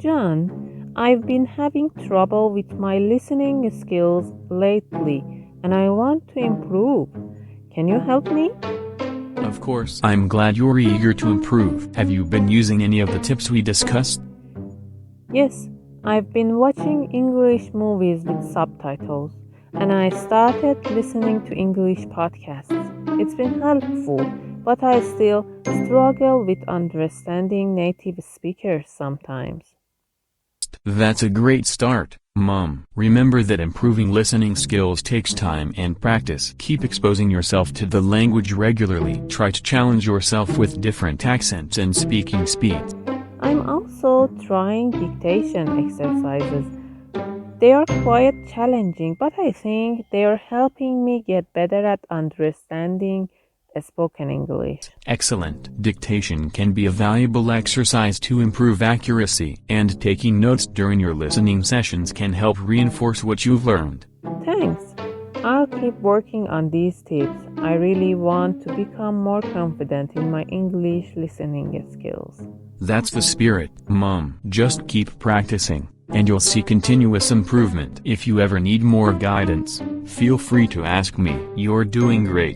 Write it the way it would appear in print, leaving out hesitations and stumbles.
John, I've been having trouble with my listening skills lately and I want to improve. Can you help me? Of course. I'm glad you're eager to improve. Have you been using any of the tips we discussed? Yes, I've been watching English movies with subtitles and I started listening to English podcasts. It's been helpful, but I still struggle with understanding native speakers sometimes. That's a great start, Mom. Remember that improving listening skills takes time and practice. Keep exposing yourself to the language regularly. Try to challenge yourself with different accents and speaking speeds. I'm also trying dictation exercises. They are quite challenging, but I think they are helping me get better at understanding spoken English. Excellent. Dictation can be a valuable exercise to improve accuracy, and taking notes during your listening sessions can help reinforce what you've learned. Thanks. I'll keep working on these tips. I really want to become more confident in my English listening skills. That's the spirit, Mom. Just keep practicing, and you'll see continuous improvement. If you ever need more guidance, feel free to ask me. You're doing great.